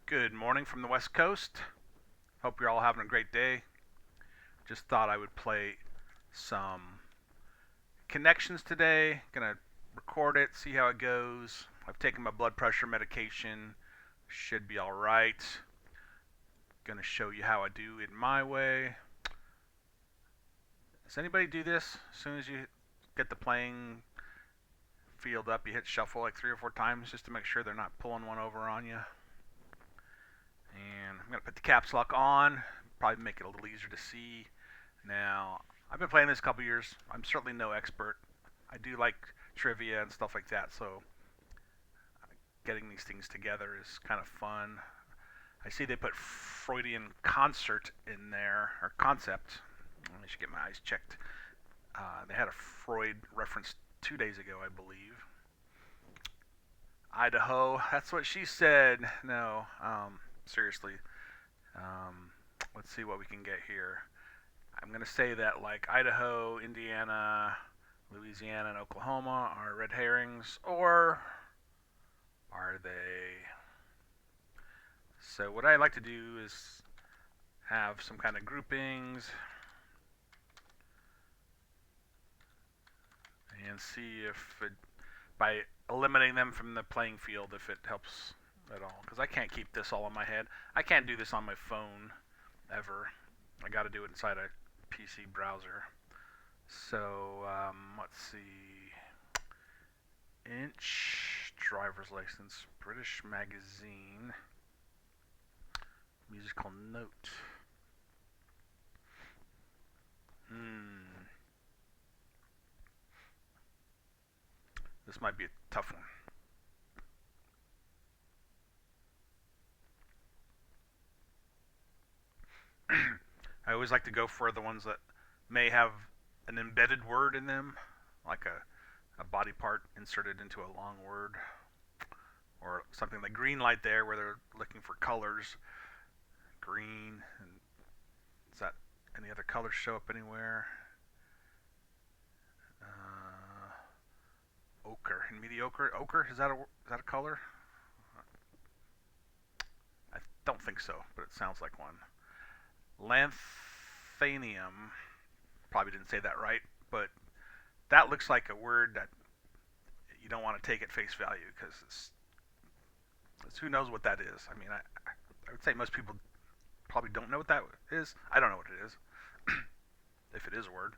Good morning from the West Coast. Hope you're all having a great day. Just thought I would play some connections today. Gonna record it, see how it goes. I've taken my blood pressure medication. Should be alright. Gonna show you how I do it my way. Does anybody do this? As soon as you get the playing field up, you hit shuffle like 3 or 4 times just to make sure they're not pulling one over on you. And I'm going to put the caps lock on, probably make it a little easier to see. Now, I've been playing this a couple years. I'm certainly no expert. I do like trivia and stuff like that, so getting these things together is kind of fun. I see they put Freudian concert in there, or concept. I should get my eyes checked. They had a Freud reference 2 days ago, I believe. Idaho, that's what she said. No, seriously. Let's see what we can get here. I'm going to say that like Idaho, Indiana, Louisiana, and Oklahoma are red herrings, or are they? So what I like to do is have some kind of groupings and see if it, by eliminating them from the playing field, if it helps at all. Because I can't keep this all in my head. I can't do this on my phone ever. I got to do it inside a PC browser. So let's see. Inch, driver's license, British magazine, musical note. This might be a tough one. I always like to go for the ones that may have an embedded word in them, like a body part inserted into a long word, or something like green light there where they're looking for colors. Green, and does that any other colors show up anywhere? Ochre and mediocre. Ochre, is that a color? I don't think so, but it sounds like one. Lanthanium, probably didn't say that right, but that looks like a word that you don't want to take at face value because it's who knows what that is. I mean, I would say most people probably don't know what that is. I don't know what it is, if it is a word.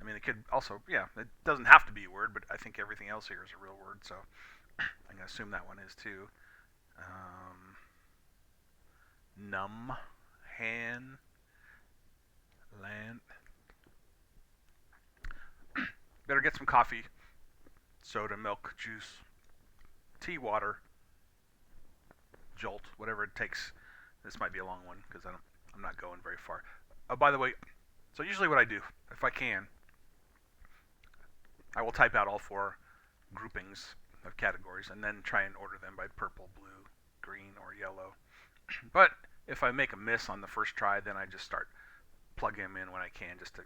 I mean, it could also, yeah, it doesn't have to be a word, but I think everything else here is a real word, so I'm going to assume that one is too. Numb, hand, land. Better get some coffee, soda, milk, juice, tea, water, jolt, whatever it takes. This might be a long one because I'm not going very far. Oh, by the way, so usually what I do, if I can, I will type out all 4 groupings of categories and then try and order them by purple, blue, green, or yellow. But if I make a miss on the first try, then I just start plugging them in when I can just to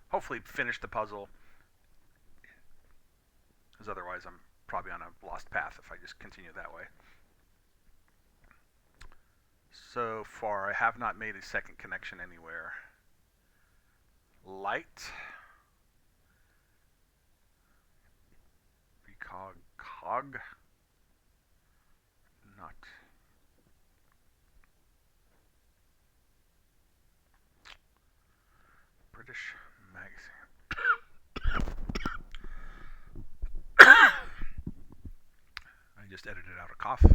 hopefully finish the puzzle, because otherwise I'm probably on a lost path if I just continue that way. So far, I have not made a second connection anywhere. Light. Cog. Not. British magazine. I just edited out a cough.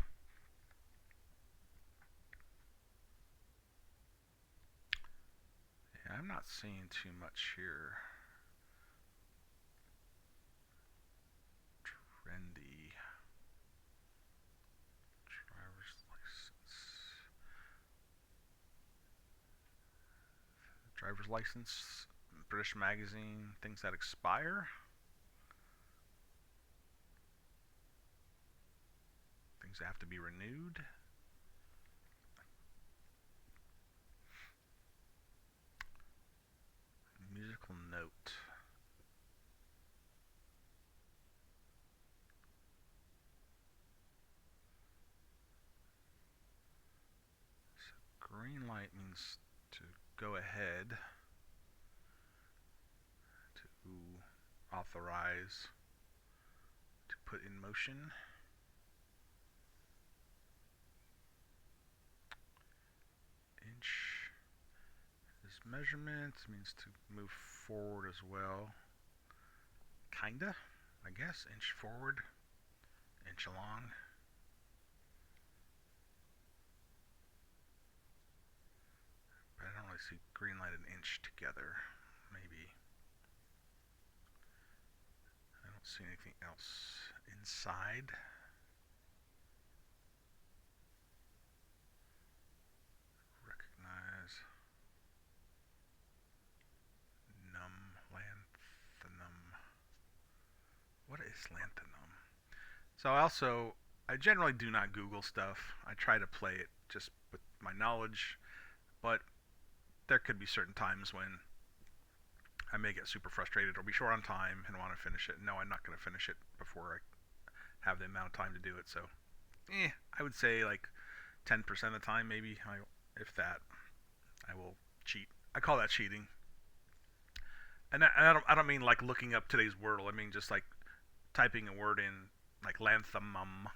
Yeah, I'm not seeing too much here. Trendy. Driver's license. Driver's license. British magazine. Things that expire. Things that have to be renewed. Musical note. light means to go ahead, to authorize, to put in motion. Inch is measurement, means to move forward as well. Kinda, I guess. Inch forward, inch along. But I don't really see green light and inch together. Maybe. I don't see anything else inside. Recognize. Num, lanthanum. What is lanthanum? So I generally do not Google stuff. I try to play it just with my knowledge, but there could be certain times when I may get super frustrated or be short on time and want to finish it. No, I'm not going to finish it before I have the amount of time to do it. So, I would say like 10% of the time, maybe, if that, I will cheat. I call that cheating. And I don't mean like looking up today's wordle. I mean just like typing a word in, like lanthanum,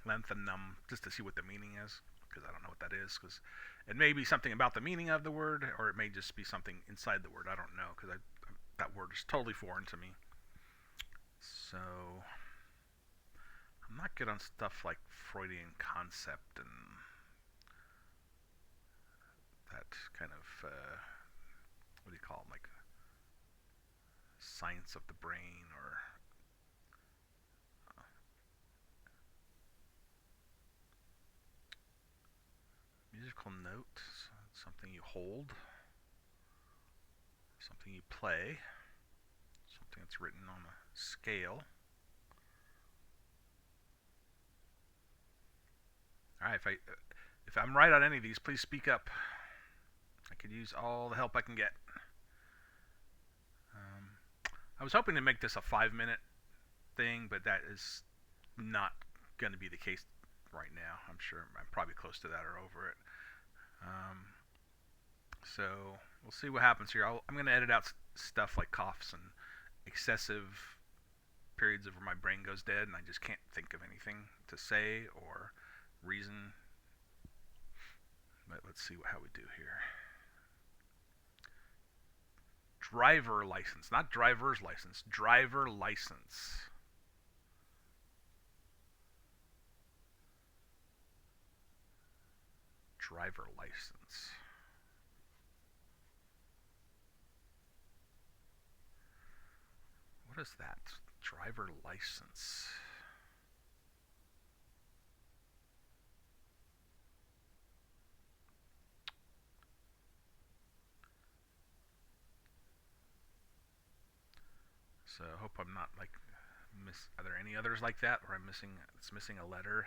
just to see what the meaning is, because I don't know what that is. Because it may be something about the meaning of the word, or it may just be something inside the word. I don't know, because that word is totally foreign to me. So I'm not good on stuff like Freudian concept and that kind of what do you call it, like science of the brain, or musical note, something you hold, something you play, something that's written on a scale. All right, if I'm right on any of these, please speak up. I could use all the help I can get. I was hoping to make this a 5-minute thing, but that is not going to be the case right now. I'm sure I'm probably close to that or over it. So we'll see what happens here. I'm going to edit out stuff like coughs and excessive periods of where my brain goes dead and I just can't think of anything to say or reason. But let's see how we do here. Driver license, not driver's license, driver license. Driver license. What is that? Driver license. So I hope I'm not like are there any others like that where it's missing a letter?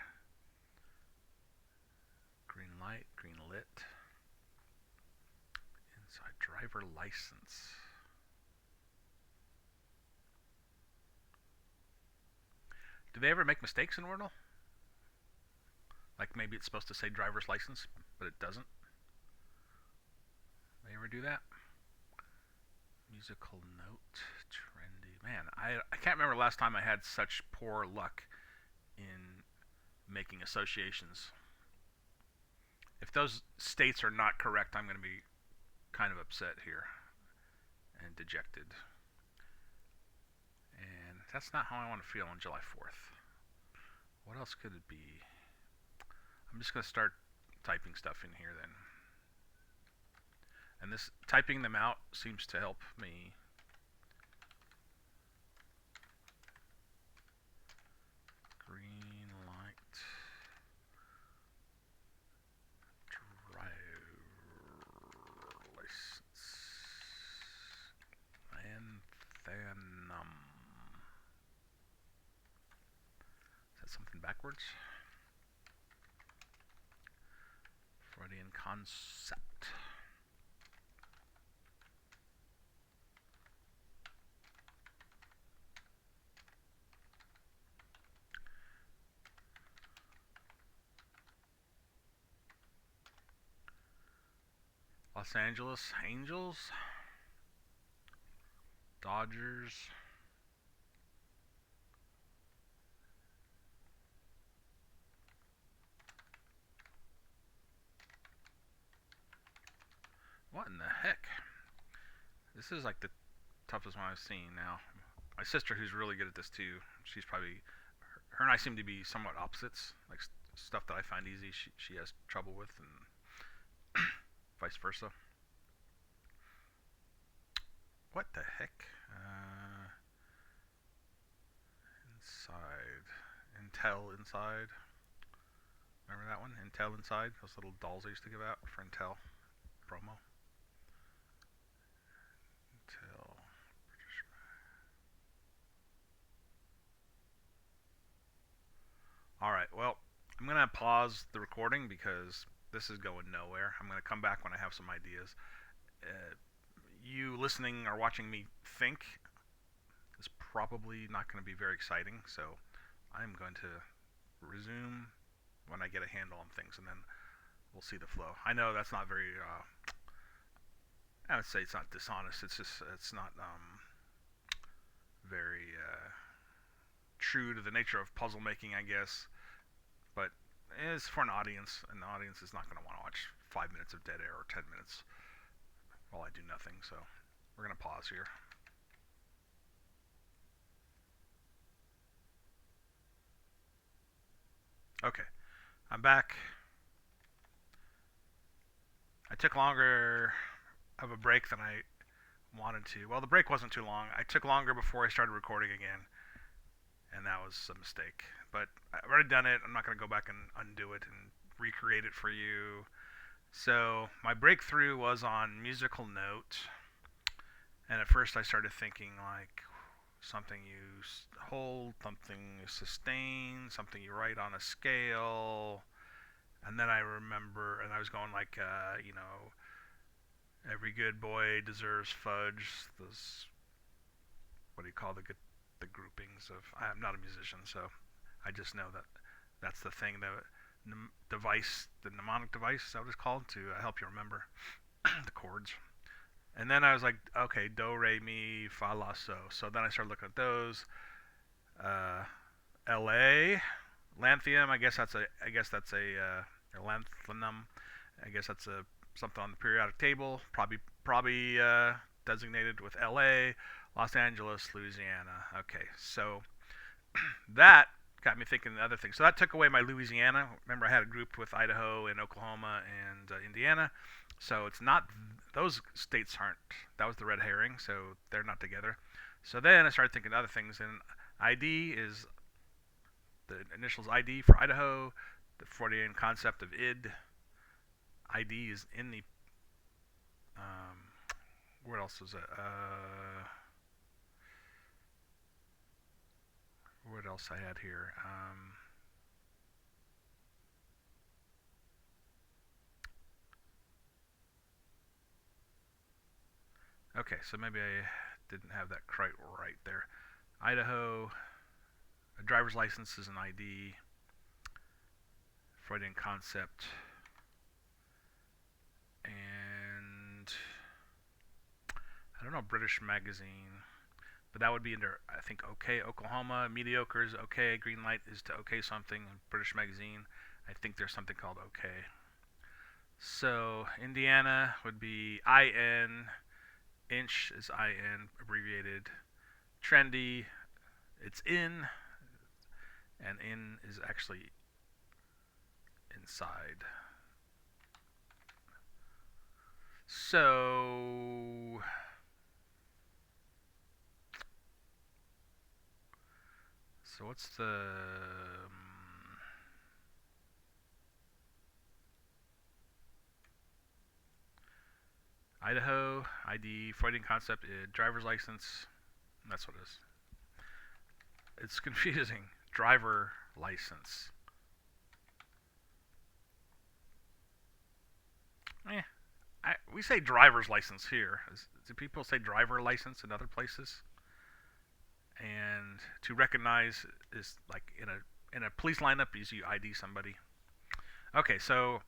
Green light, green lit. Inside driver license. Do they ever make mistakes in Wordle? Like maybe it's supposed to say driver's license, but it doesn't? They ever do that? Musical note, trendy. Man, I can't remember the last time I had such poor luck in making associations. If those states are not correct, I'm going to be kind of upset here and dejected. And that's not how I want to feel on July 4th. What else could it be? I'm just going to start typing stuff in here then. And this typing them out seems to help me. Green light. Driver license. Lanthanum. Is that something backwards? Freudian concept. Los Angeles Angels, Dodgers. What in the heck? This is like the toughest one I've seen now. My sister, who's really good at this too, she's probably her and I seem to be somewhat opposites. Like stuff that I find easy, she has trouble with, and vice versa. What the heck? Inside, Intel Inside. Remember that one? Intel Inside. Those little dolls I used to give out for Intel promo. Intel. All right. Well, I'm gonna pause the recording because this is going nowhere. I'm gonna come back when I have some ideas. Uh, you listening or watching me think is probably not going to be very exciting. So I'm going to resume when I get a handle on things, and then we'll see the flow. I know that's not very. I would say it's not dishonest. It's just it's not very true to the nature of puzzle making, I guess. But it's for an audience, and the audience is not going to want to watch 5 minutes of dead air or 10 minutes while I do nothing. So we're going to pause here. Okay, I'm back. I took longer of a break than I wanted to. Well, the break wasn't too long. I took longer before I started recording again, and that was a mistake. But I've already done it. I'm not going to go back and undo it and recreate it for you. So my breakthrough was on musical note, and at first I started thinking like something you hold, something you sustain, something you write on a scale. And then I remember, and I was going like, every good boy deserves fudge. Those, what do you call the groupings of? I'm not a musician, so I just know that that's the thing. The device, the mnemonic device, is that what it's called to help you remember the chords. And then I was like, okay, do, re, mi, fa, la, so. So then I started looking at those. Uh, L.A. Lanthium. I guess that's a lanthanum. I guess that's a something on the periodic table. Probably designated with L.A. Los Angeles, Louisiana. Okay, so that got me thinking of other things. So that took away my Louisiana. Remember, I had a group with Idaho and Oklahoma and Indiana. So it's not those states aren't. That was the red herring. So they're not together. So then I started thinking of other things, and ID is the initials ID for Idaho. The Freudian concept of id. ID is in the. What else is it? What else I had here? Okay, so maybe I didn't have that quite right there. Idaho, a driver's license is an ID. Freudian concept. And I don't know, British magazine. But that would be under, I think, OK, Oklahoma. Mediocre is OK. Green light is to OK something. British magazine, I think there's something called OK. So Indiana would be IN. Inch is IN, abbreviated. Trendy, it's in. And in is actually inside. So what's the Idaho ID Freudian concept driver's license? That's what it is. It's confusing. Driver license. We say driver's license here. Do people say driver license in other places? And to recognize is like in a police lineup, you ID somebody. Okay, so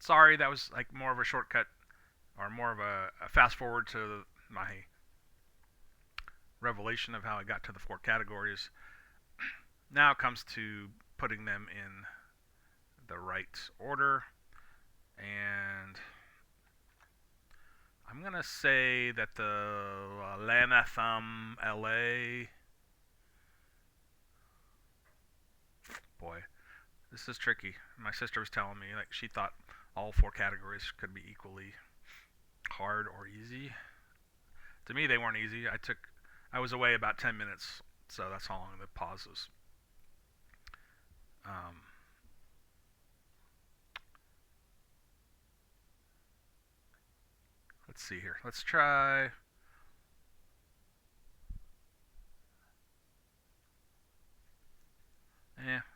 sorry, that was like more of a shortcut or more of a fast forward to my revelation of how I got to the 4 categories. Now it comes to putting them in the right order, and I'm gonna say that the Lana Thumb LA. Boy, this is tricky. My sister was telling me like she thought all 4 categories could be equally hard or easy. To me, they weren't easy. I was away about 10 minutes, so that's how long the pause was. Um, let's see here. Let's try.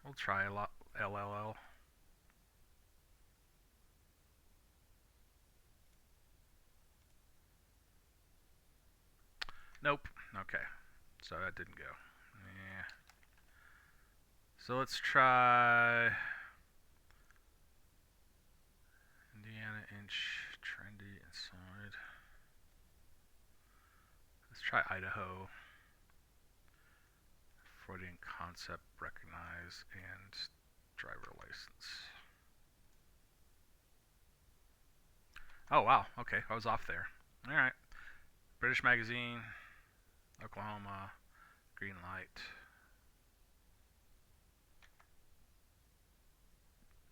We'll try a lot LLL. Nope. Okay. So that didn't go. Yeah. So let's try Indiana inch trendy inside. Let's try Idaho. Freudian concept recognize and driver license. Oh wow. Okay, I was off there. All right. British Magazine, Oklahoma, green light,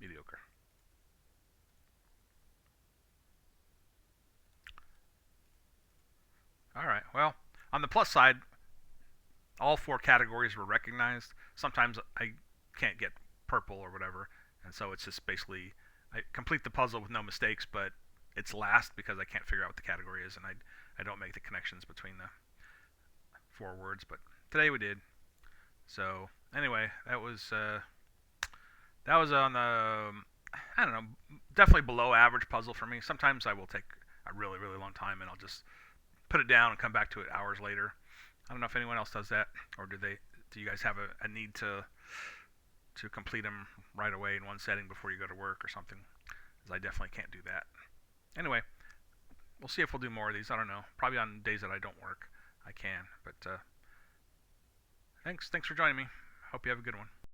mediocre. All right. Well, on the plus side, all 4 categories were recognized. Sometimes I can't get purple or whatever, and so it's just basically I complete the puzzle with no mistakes, but it's last because I can't figure out what the category is, and I don't make the connections between the 4 words. But today we did. So anyway, that was on the I don't know, definitely below average puzzle for me. Sometimes I will take a really long time and I'll just put it down and come back to it hours later. I don't know if anyone else does that, or do you guys have a need to complete them right away in one setting before you go to work or something? Because I definitely can't do that. Anyway, we'll see if we'll do more of these. I don't know. Probably on days that I don't work, I can. But thanks for joining me. Hope you have a good one.